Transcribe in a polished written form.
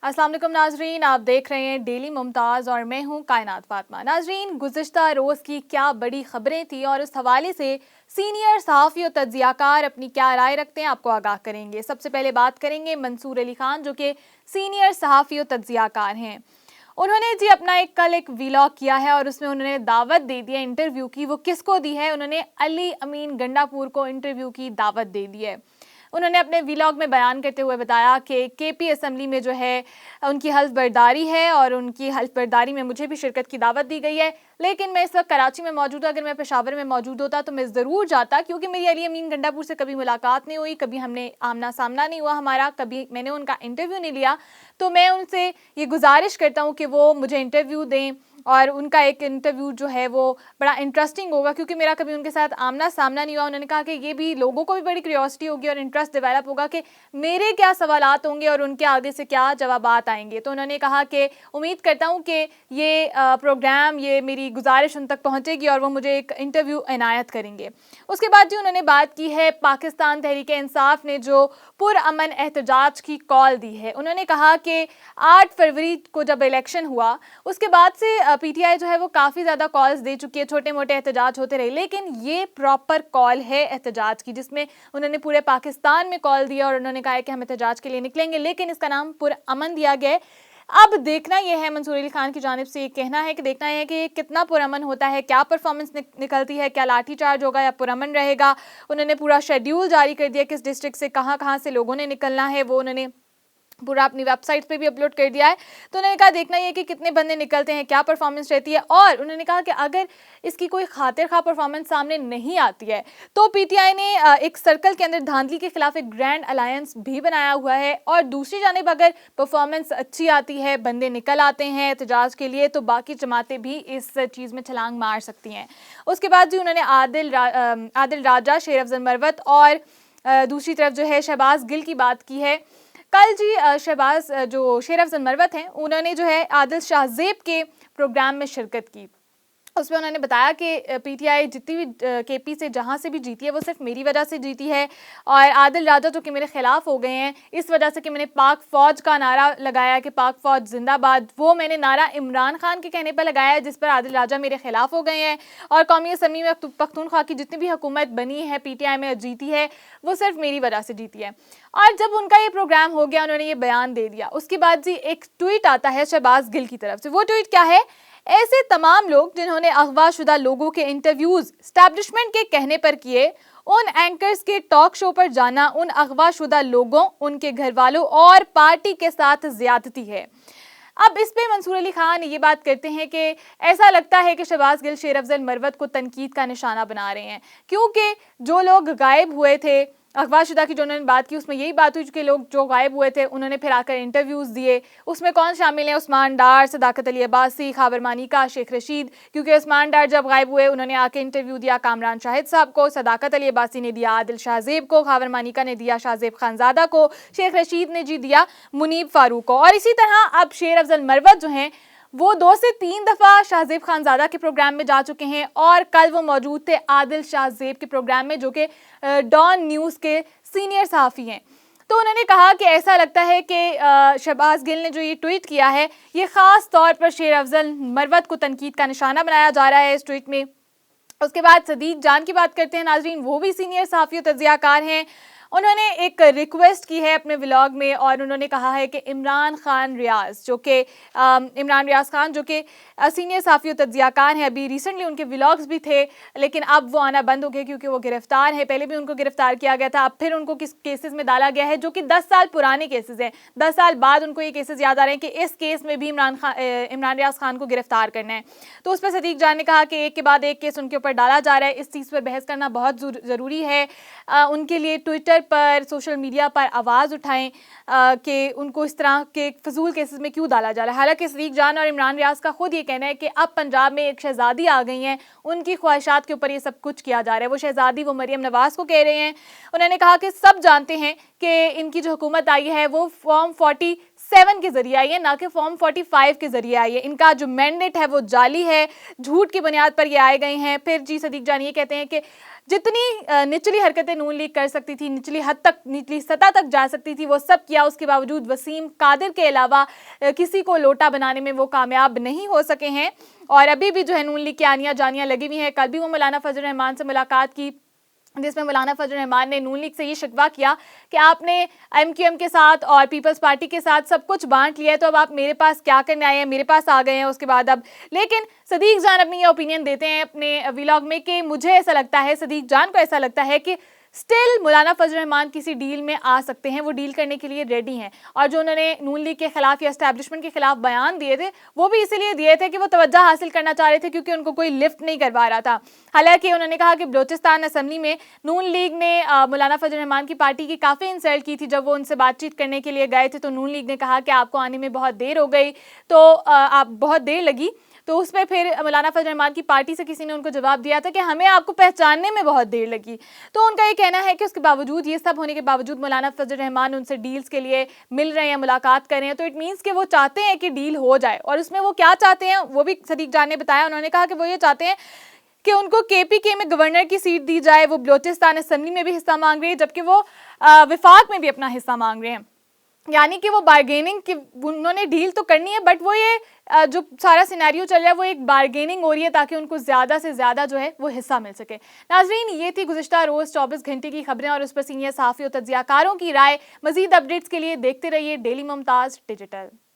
अस्सलाम वालेकुम नाजरीन, आप देख रहे हैं डेली मुमताज़ और मैं हूं कायनात फातिमा। नाजरीन, गुज़िश्ता रोज़ की क्या बड़ी ख़बरें थी और उस हवाले से सीनियर सहाफ़ी और तज्ज़ियाकार अपनी क्या राय रखते हैं, आपको आगाह करेंगे। सबसे पहले बात करेंगे मंसूर अली खान, जो कि सीनियर सहाफ़ी और तज्ज़ियाकार हैं। उन्होंने जी अपना कल एक व्लॉग किया है और उसमें उन्होंने दावत दे दी है इंटरव्यू की। वो किसको दी है? उन्होंने अली अमीन गंडापुर को इंटरव्यू की दावत दे दी है। उन्होंने अपने व्लॉग में बयान करते हुए बताया कि केपी असम्बली में जो है उनकी हल्फ बर्दारी है और उनकी हल्फ बर्दारी में मुझे भी शिरकत की दावत दी गई है, लेकिन मैं इस वक्त कराची में मौजूद हूँ। अगर मैं पेशावर में मौजूद होता तो मैं ज़रूर जाता, क्योंकि मेरी अली अमीन गंडापुर से कभी मुलाकात नहीं हुई, कभी हमने आमना सामना नहीं हुआ हमारा, कभी मैंने उनका इंटरव्यू नहीं लिया। तो मैं उनसे ये गुजारिश करता हूँ कि वो मुझे इंटरव्यू दें और उनका एक इंटरव्यू जो है वो बड़ा इंटरेस्टिंग होगा, क्योंकि मेरा कभी उनके साथ आमना सामना नहीं हुआ। उन्होंने कहा कि ये भी लोगों को भी बड़ी क्यूरियोसिटी होगी और इंटरेस्ट डेवलप होगा कि मेरे क्या सवालात होंगे और उनके आगे से क्या जवाबात आएंगे। तो उन्होंने कहा कि उम्मीद करता हूँ कि ये प्रोग्राम, ये मेरी गुजारिश उन तक पहुँचेगी और वो मुझे एक इंटरव्यू इनायत करेंगे। उसके बाद जी उन्होंने बात की है पाकिस्तान तहरीक इंसाफ ने जो पुरअमन एहतजाज की कॉल दी है। उन्होंने कहा कि 8 फरवरी को जब इलेक्शन हुआ उसके बाद से पीटीआई जो है वो काफ़ी ज़्यादा कॉल्स दे चुकी है, छोटे मोटे एहतजाज होते रहे, लेकिन ये प्रॉपर कॉल है एहतजाज की, जिसमें उन्होंने पूरे पाकिस्तान में कॉल दिया और उन्होंने कहा है कि हम एहतजाज के लिए निकलेंगे, लेकिन इसका नाम पुरअमन दिया गया है। अब देखना यह है, मंसूर अली खान की जानिब से ये कहना है कि देखना है कि ये कितना पुरअमन होता है, क्या परफॉर्मेंस निकलती है, क्या लाठी चार्ज होगा या पुरअमन रहेगा। उन्होंने पूरा शेड्यूल जारी कर दिया, किस डिस्ट्रिक्ट से कहाँ कहाँ से लोगों ने निकलना है, वो उन्होंने पूरा अपनी वेबसाइट पे भी अपलोड कर दिया है। तो उन्होंने कहा देखना ये कि कितने बंदे निकलते हैं, क्या परफॉर्मेंस रहती है, और उन्होंने कहा कि अगर इसकी कोई खातिर खा परफॉर्मेंस सामने नहीं आती है तो पीटीआई ने एक सर्कल के अंदर धांधली के खिलाफ एक ग्रैंड अलायंस भी बनाया हुआ है, और दूसरी जानिब अगर परफॉर्मेंस अच्छी आती है, बंदे निकल आते हैं एहतजाज के लिए, तो बाकी जमातें भी इस चीज़ में छलांग मार सकती हैं। उसके बाद जी उन्होंने आदिल राजा, शेर अफजल मरवत और दूसरी तरफ जो है शहबाज गिल की बात की है। कल जी शहबाज जो शेर अफजल मरवत हैं, उन्होंने जो है आदिल शाहजेब के प्रोग्राम में शिरकत की। उसमें उन्होंने बताया कि पीटीआई जितनी भी केपी से जहाँ से भी जीती है वो सिर्फ मेरी वजह से जीती है, और आदिल राजा जो कि मेरे ख़िलाफ़ हो गए हैं इस वजह से कि मैंने पाक फ़ौज का नारा लगाया कि पाक फ़ौज जिंदाबाद, वो मैंने नारा इमरान खान के कहने पर लगाया है, जिस पर आदिल राजा मेरे ख़िलाफ़ हो गए हैं। और कौमी असम्बली में पख्तूनख्वा की जितनी भी हुकूमत बनी है पीटीआई में जीती है वो सिर्फ मेरी वजह से जीती है। और जब उनका ये प्रोग्राम हो गया, उन्होंने ये बयान दे दिया, उसके बाद जी एक ट्वीट आता है शहबाज गिल की तरफ से। वो ट्वीट क्या है? ऐसे तमाम लोग जिन्होंने अगवाशुदा लोगों के इंटरव्यूज एस्टैब्लिशमेंट के कहने पर किए, उन एंकर्स के टॉक शो पर जाना उन अगवाशुदा लोगों, उनके घर वालों और पार्टी के साथ ज्यादती है। अब इस पे मंसूर अली खान ये बात करते हैं कि ऐसा लगता है कि शहबाज गिल शेर अफजल मरवत को तनकीद का निशाना बना रहे हैं, क्योंकि जो लोग गायब हुए थे अगवाशुदा की जो उन्होंने बात की उसमें यही बात हुई कि लोग जो गायब हुए थे उन्होंने फिर आकर इंटरव्यूज़ दिए। उसमें कौन शामिल हैं? उस्मान डार, सदाकत अली अब्बासी, खाबर मानिका, शेख रशीद, क्योंकि उस्मान डार जब गायब हुए उन्होंने आके इंटरव्यू दिया कामरान शाहिद साहब को, सदाकत अली अब्बासी ने दिया आदिल शाहजेब को, खाबर मानिका ने दिया शाहजेब खानजादा को, शेख रशीद ने जी दिया मुनीब फारूक को। और इसी तरह अब शेर अफजल मरवत जो हैं वो 2 से 3 दफ़ा शाहजेब खानजादा के प्रोग्राम में जा चुके हैं, और कल वो मौजूद थे आदिल शाहजेब के प्रोग्राम में, जो कि डॉन न्यूज़ के सीनियर सहाफ़ी हैं। तो उन्होंने कहा कि ऐसा लगता है कि शहबाज गिल ने जो ये ट्वीट किया है ये ख़ास तौर पर शेर अफजल मरवत को तनकीद का निशाना बनाया जा रहा है इस ट्वीट में। उसके बाद सदीक जान की बात करते हैं नाजरीन, वो भी सीनियर सहाफ़ी और तज्ज़ियाकार हैं। उन्होंने एक रिक्वेस्ट की है अपने व्लॉग में, और उन्होंने कहा है कि इमरान रियाज़ जो कि सीनियर सहाफ़ी और तज्ज़ियाकार हैं, अभी रिसेंटली उनके व्लॉग्स भी थे लेकिन अब वो आना बंद हो गए क्योंकि वो गिरफ्तार है। पहले भी उनको गिरफ्तार किया गया था, अब फिर उनको किस केसेस में डाला गया है जो कि 10 साल पुराने केसेस हैं। 10 साल बाद उनको ये केसेस याद आ रहे हैं कि इस केस में भी इमरान रियाज़ खान को गिरफ्तार करना है। तो उस पर सदीक जान ने कहा कि एक के बाद एक केस उनके ऊपर डाला जा रहा है, इस चीज़ पर बहस करना बहुत ज़रूरी है। उनके लिए ट्विटर पर, सोशल मीडिया पर आवाज़ उठाएं कि उनको इस तरह के फजूल केसेस में क्यों डाला जा रहा है। हालांकि सदीक जान और इमरान रियाज़ का खुद ये कहना है कि अब पंजाब में एक शहजादी आ गई हैं, उनकी ख्वाहिशात के ऊपर ये सब कुछ किया जा रहा है। वो शहजादी वो मरियम नवाज़ को कह रहे हैं। उन्होंने कहा कि सब जानते हैं कि इनकी जो हुकूमत आई है वो फॉर्म 40 7 के जरिए आई है, ना कि फॉर्म 45 के जरिए आई है। इनका जो मैंडेट है वो जाली है, झूठ की बुनियाद पर ये आए गए हैं। फिर जी सदीक जान ये कहते हैं कि जितनी निचली हरकतें नून लीग कर सकती थी, निचली हद तक, निचली सतह तक जा सकती थी, वो सब किया। उसके बावजूद वसीम कादिर के अलावा किसी को लोटा बनाने में वो कामयाब नहीं हो सके हैं। और अभी भी जो है नून लीग की आनियाँ जानियाँ लगी हुई हैं। कल भी वो मौलाना फजल रहमान से मुलाकात की, जिसमें मौलाना फजल रहमान ने नून लीग से ये शिकवा किया कि आपने MQM के साथ और पीपल्स पार्टी के साथ सब कुछ बांट लिया है, तो अब आप मेरे पास क्या करने आए हैं, मेरे पास आ गए हैं उसके बाद अब। लेकिन सदीक जान अपनी ये ओपिनियन देते हैं अपने व्लॉग में कि मुझे ऐसा लगता है, सदीक जान को ऐसा लगता है कि स्टिल मौलाना फजल रहमान किसी डील में आ सकते हैं, वो डील करने के लिए रेडी हैं। और जो उन्होंने नून लीग के खिलाफ या एस्टैब्लिशमेंट के खिलाफ बयान दिए थे, वो भी इसीलिए दिए थे कि वो तवज्जो हासिल करना चाह रहे थे, क्योंकि उनको कोई लिफ्ट नहीं करवा रहा था। हालांकि उन्होंने कहा कि बलोचिस्तान असेंबली में नून लीग ने मौलाना फजल रहमान की पार्टी की काफ़ी इंसल्ट की थी। जब वो उनसे बातचीत करने के लिए गए थे तो नून लीग ने कहा कि आपको आने में बहुत देर हो गई, तो आप बहुत देर लगी। तो उसमें फिर मौलाना फजल रहमान की पार्टी से किसी ने उनको जवाब दिया था कि हमें आपको पहचानने में बहुत देर लगी। तो उनका ये कहना है कि उसके बावजूद, ये सब होने के बावजूद मौलाना फजल रहमान उनसे डील्स के लिए मिल रहे हैं, मुलाकात कर रहे हैं, तो इट मीन्स कि वो चाहते हैं कि डील हो जाए। और उसमें वो क्या चाहते हैं वो भी सदीक जान ने बताया। उन्होंने कहा कि वो ये चाहते हैं कि उनको KPK में गवर्नर की सीट दी जाए। वो बलोचिस्तान असेंबली में भी हिस्सा मांग रहे हैं, जबकि वो विफाक में भी अपना हिस्सा मांग रहे हैं। यानी कि वो बार्गेनिंग की, उन्होंने डील तो करनी है, बट वो ये जो सारा सिनेरियो चल रहा है वो एक बार्गेनिंग हो रही है, ताकि उनको ज़्यादा से ज़्यादा जो है वो हिस्सा मिल सके। नाज़रीन, ये थी गुज़िश्ता रोज़ 24 घंटे की खबरें और उस पर सीनियर सहाफ़ी और तज्ज़ियाकारों की राय। मज़ीद अपडेट्स के लिए देखते रहिए डेली मुमताज़ डिजिटल।